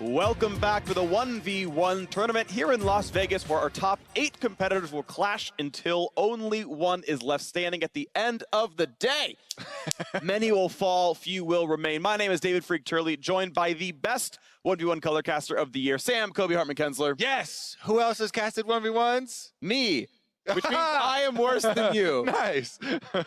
Welcome back to the 1v1 tournament here in Las Vegas, where our top 8 competitors will clash until only one is left standing at the end of the day. Many will fall, few will remain. My name is David Phreak Turley, joined by the best 1v1 color caster of the year, Sam Kobe Hartman-Kensler. Yes! Who else has casted 1v1s? Me. Which means I am worse than you. Nice.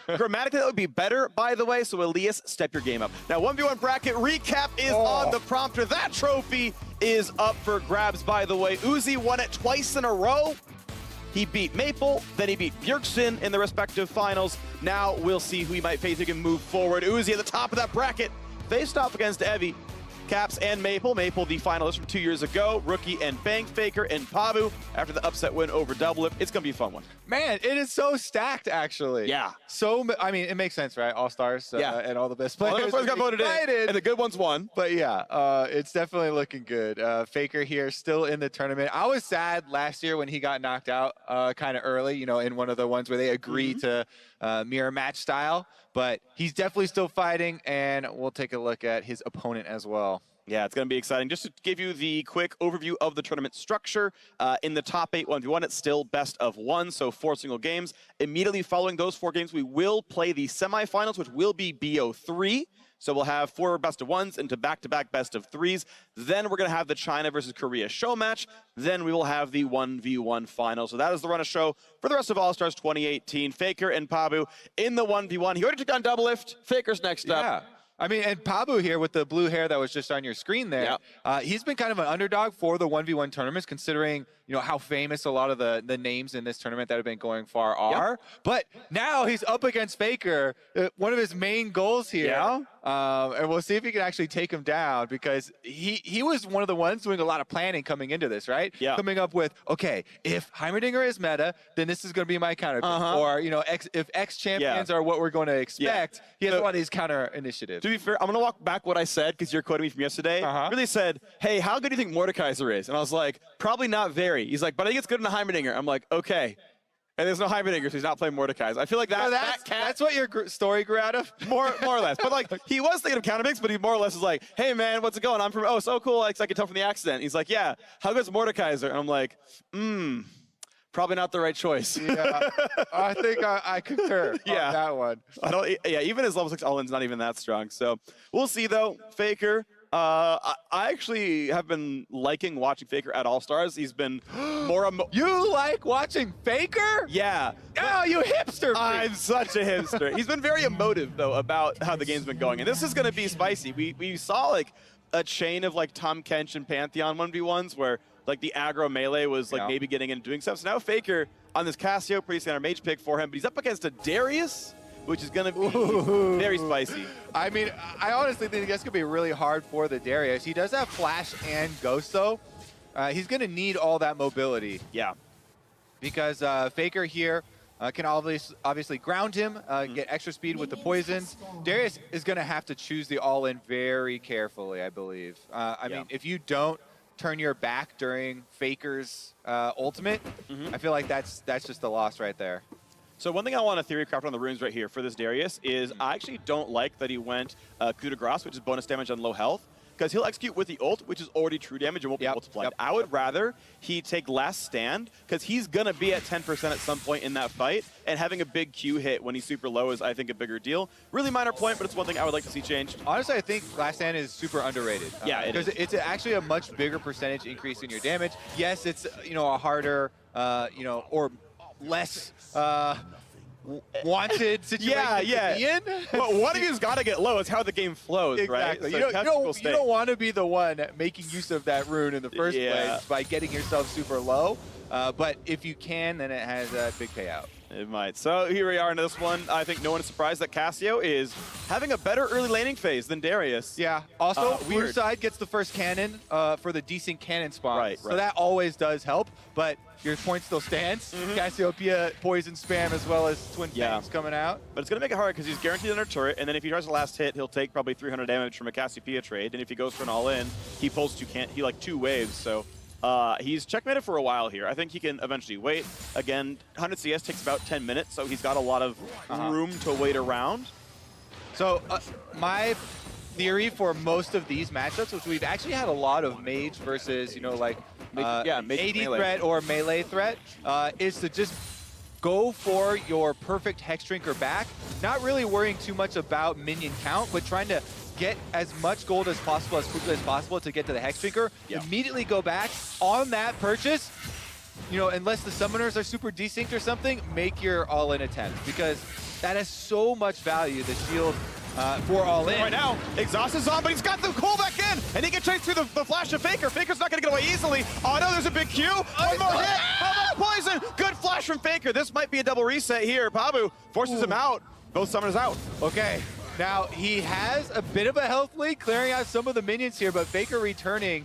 Grammatically, that would be better, by the way, so Elias, step your game up. Now, 1v1 bracket recap is on the prompter. That trophy is up for grabs, by the way. Uzi won it twice in a row. He beat Maple, then he beat Bjergsen in the respective finals. Now we'll see who he might face who can move forward. Uzi at the top of that bracket, faced off against Evie. Caps and Maple. Maple, the finalist from 2 years ago. Rookie and Bank Faker and Pabu after the upset win over Doublelift. It's going to be a fun one. Man, it is so stacked, actually. Yeah. So, I mean, it makes sense, right? All-stars and all the best players. All the best players got voted in, and the good ones won. But yeah, it's definitely looking good. Faker here, still in the tournament. I was sad last year when he got knocked out kind of early, you know, in one of the ones where they agree to mirror match style. But he's definitely still fighting, and we'll take a look at his opponent as well. Yeah, it's going to be exciting. Just to give you the quick overview of the tournament structure, in the top 8 1v1, it's still best of 1, so 4 single games. Immediately following those 4 games, we will play the semifinals, which will be BO3. So we'll have 4 best of 1s into back-to-back best of 3s. Then we're going to have the China versus Korea show match. Then we will have the 1v1 final. So that is the run of show for the rest of All-Stars 2018. Faker and Pabu in the 1v1. He already took on Doublelift. Faker's next up. Yeah. I mean, and Pabu here with the blue hair that was just on your screen there, he's been kind of an underdog for the 1v1 tournaments, considering, you know, how famous a lot of the names in this tournament that have been going far are. But now he's up against Faker, one of his main goals here. And we'll see if he can actually take him down, because he was one of the ones doing a lot of planning coming into this, right? Coming up with, okay, if Heimerdinger is meta, then this is going to be my counter. Or, you know, if X champions are what we're going to expect, he has a lot of these counter initiatives. To be fair, I'm going to walk back what I said, because you're quoting me from yesterday. Really said, hey, how good do you think Mordekaiser is? And I was like, probably not very. He's like, but I think it's good in a Heimerdinger. I'm like, okay. And there's no Heimerdinger, so he's not playing Mordekaiser. I feel like that's what your story grew out of? More or less. But like, he was thinking of counter picks, but he more or less is like, hey man, what's it going? I'm from, oh, so cool, like, I can tell from the accent. He's like, yeah, how good's Mordekaiser? And I'm like, probably not the right choice. Yeah, I think I concur on that one. Even his level 6 all-in's not even that strong. So we'll see though. Faker, I actually have been liking watching Faker at All-Stars. He's been more You like watching Faker? Yeah. Oh, you hipster. I'm such a hipster. He's been very emotive though about how the game's been going. And this is going to be spicy. We saw like a chain of like Tom Kench and Pantheon 1v1s where like the aggro melee was like maybe getting in and doing stuff. So now Faker on this Cassio, pretty standard mage pick for him, but he's up against a Darius, which is going to be very spicy. I mean, I honestly think that's going to be really hard for the Darius. He does have Flash and Ghost, though. He's going to need all that mobility. Yeah. Because Faker here can obviously ground him, get extra speed with the poisons. Darius is going to have to choose the all-in very carefully, I believe. I mean, if you don't turn your back during Faker's ultimate, I feel like that's just a loss right there. So one thing I want to theory craft on the runes right here for this Darius is I actually don't like that he went coup de grace, which is bonus damage on low health, because he'll execute with the ult, which is already true damage and won't be multiplied. I would rather he take last stand, because he's going to be at 10% at some point in that fight, and having a big Q hit when he's super low is, I think, a bigger deal. Really minor point, but it's one thing I would like to see changed. Honestly, I think last stand is super underrated. Yeah, because it's actually a much bigger percentage increase in your damage. Yes, it's, you know, a harder, you know, or less wanted situation to be in. But one of you's got to get low. It's how the game flows, right? So you don't want to be the one making use of that rune in the first place by getting yourself super low. But if you can, then it has a big payout. It might. So here we are in this one. I think no one is surprised that Cassio is having a better early laning phase than Darius. Yeah. Also, blue side gets the first cannon for the decent cannon spawn. Right. So that always does help. But your point still stands. Cassiopeia poison spam as well as twin fangs coming out. But it's going to make it hard because he's guaranteed under turret, and then if he tries the last hit, he'll take probably 300 damage from a Cassiopeia trade. And if he goes for an all-in, he pulls two waves. So he's checkmated for a while here. I think he can eventually wait. Again, 100 CS takes about 10 minutes, so he's got a lot of room to wait around. So my theory for most of these matchups, which we've actually had a lot of mage versus, you know, like mage AD melee threat or melee threat, is to just go for your perfect Hex Drinker back, not really worrying too much about minion count, but trying to get as much gold as possible, as quickly as possible to get to the Hex Drinker, immediately go back on that purchase, you know, unless the summoners are super desynced or something, make your all-in attempt, because that has so much value, the shield for all-in. Right now, Exhaust is on, but he's got the cool back in, and he can chase through the flash of Faker. Faker's not gonna get away easily. Oh no, there's a big Q. One more hit. How about poison? Good flash from Faker. This might be a double reset here. Pabu forces him out. Both summoners out. Okay. Now, he has a bit of a health lead, clearing out some of the minions here, but Faker returning.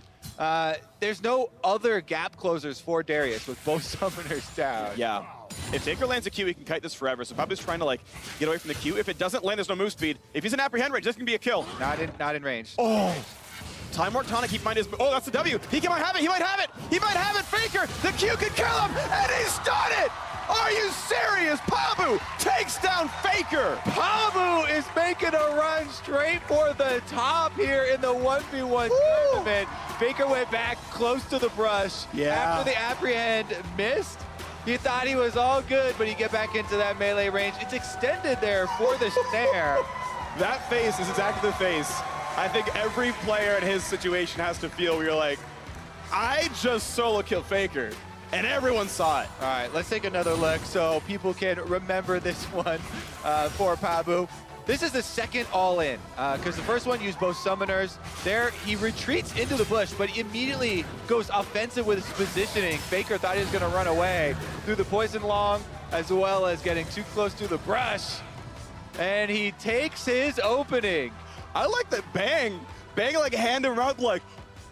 There's no other gap closers for Darius with both summoners down. Yeah. If Faker lands a Q, he can kite this forever. So Pabu's trying to like get away from the Q. If it doesn't land, there's no move speed. If he's in apprehend range, this can be a kill. Not in range. Oh. Time Warp Tonic, keep in mind his... Oh, that's the W. He might have it. He might have it. He might have it. Faker, the Q could kill him, and he's done it. Are you serious? Pabu takes down Faker. Pabu is making a run straight for the top here in the 1v1 tournament. Faker went back close to the brush. Yeah. After the apprehend missed, he thought he was all good, but he get back into that melee range. It's extended there for the snare. That face is exactly the face I think every player in his situation has to feel where you're like, I just solo killed Faker. And everyone saw it. All right, let's take another look so people can remember this one for Pabu. This is the second all-in, because the first one used both summoners. There, he retreats into the bush, but immediately goes offensive with his positioning. Faker thought he was going to run away through the poison long, as well as getting too close to the brush. And he takes his opening. I like that Bang like hand him around like,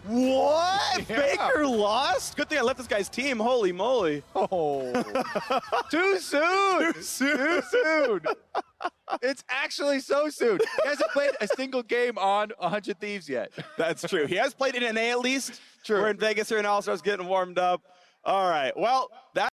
what? Yeah. Faker lost? Good thing I left this guy's team. Holy moly. Oh. Too soon. Too soon. Too soon. It's actually so soon. He hasn't played a single game on 100 Thieves yet. That's true. He has played in NA at least. True. We're in Vegas here and All-Stars getting warmed up. All right. Well, that